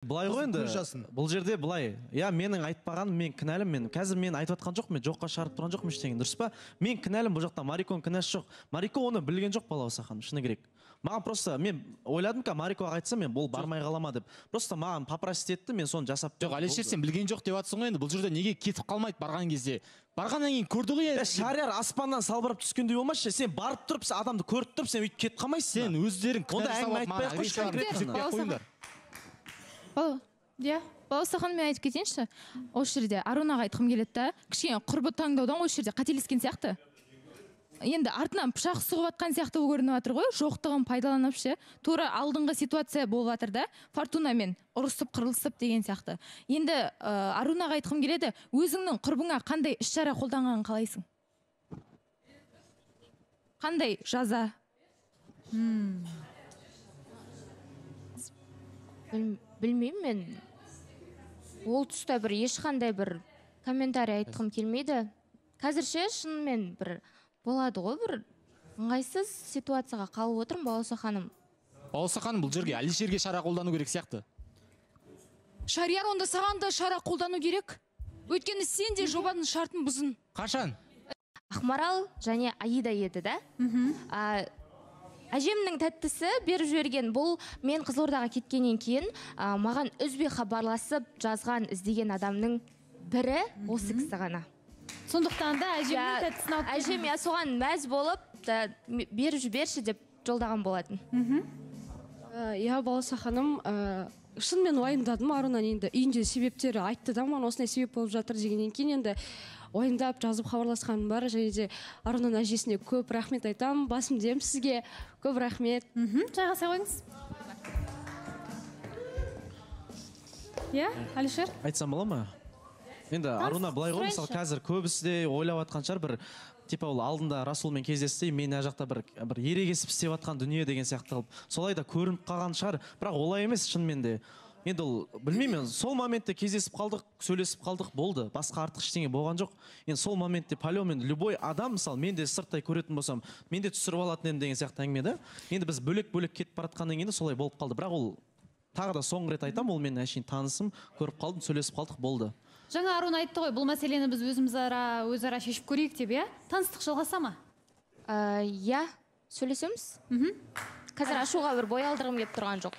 Былай ғой енді, бұл жерде былай, менің айтпағаным, мен кінәлім, қазір мен айтып атқан жоқ, мен жоққа шығарып тұрған жоқпын ештеңе, дұрыс па? Мен кінәлім, бұл жақта Мариконың кінәсі жоқ. Марико оны білген жоқ Балауса ханым, шыны керек. Маған просто мен ойладым ка Марикоға айтса мен бұл бармай қалама деп. Просто маған попросить етті, мен соны жасап. Жоқ, Алишер, сен білген жоқ деп жатсың ғой енді. Бұл жерде неге кетіп қалмайды барған кезде? Барғаннан кейін көрді ғой енді. Шариар аспаннан салбырап түскендей болмашы. Сен барып тұрып, адамды көріп тұрып, сен өйтіп кетіп қалмайсың. Сен өздерің Балауса ханым, мен айтып кетейінші. Осы жерде Арунаға айтқым келеді да, кішкене құрбы таңдаудан осы жерде қателескен сияқты. Енді артынан пышақ сұғып атқан сияқты көрініп жатыр ғой, жоқтығын пайдаланып ше. Тура алдыңғы ситуация болып жатыр да, Фортунамен ұрысып, қырылысып деген сияқты. Енді Арунаға айтқым келеді, өзіңнің құрбыңа қандай іс-шара қолданғанын қалайсың? Қандай жаза? Білмеймін мен. Ол тұста бір ешқандай бір комментарий айтқым келмейді. Қазірше шынымен бір болады ғой, бір ыңғайсыз ситуацияға қалып отырмын, Балауса ханым. Балауса ханым, бұл жерге Алишерге шара қолдану керек сияқты. Шариар, онда саған да шара қолдану керек. Өйткені сен де жобаның шартын бұзын. Қашан? Ақмарал және Аида еді да. Әжемнің тәттісі беріп жіберген. Бұл мен Қызылордаға кеткеннен кейін маған үзбей хабарласып жазған, іздеген адамның бірі осы кісі ғана. Сондықтан да әжемнің тәттісін алып әжем соған мәз болып беріп жіберші деп жолдаған болатын. Балауса ханым, шынымен уайымдадым. Аруна енді үйінде себептері айтты да, маған осындай себеп болып жатыр дегеннен кейін енді ойымдап жазып хабарласқаным бар. Және де Арунаның әжесіне көп рахмет айтам. Басым дем сізге көп рахмет. Жайғаса қойыңыз. Алишер? Айтсам бола ма? Енді Аруна былай ғой, мысалы қазір көбісі де ойлап атқан шығар, бір типа ол алдында Расулмен кездесті, мен ана жақта бір ерегесіп істеп атқан дүние деген сияқты қылып, солай да көрініп қалған шығар, бірақ олай емес шынымен де. Енді ол білмеймін, сол моментте кездесіп қалдық, сөйлесіп қалдық, болды, басқа артық ештеңе болған жоқ. Енді сол моментте полемен любой адам, мысалы мен де сырттай көретін болсам, мен де түсіріп алатын едім деген сияқты әңгіме да. Енді біз бөлек-бөлек кетіп баратқаннан кейін солай болып қалды, бірақ ол тағы да соңғы рет айтам, ол менің әшейін танысым, көріп қалдым, сөйлесіп қалдық, болды. Жаңа Аруна айтты ғой, бұл мәселені біз өзара шешіп көрейік деп, таныстық жалғаса ма? Сөйлесеміз. Қазір ашуға бір бой алдырғым келіп тұрған жоқ.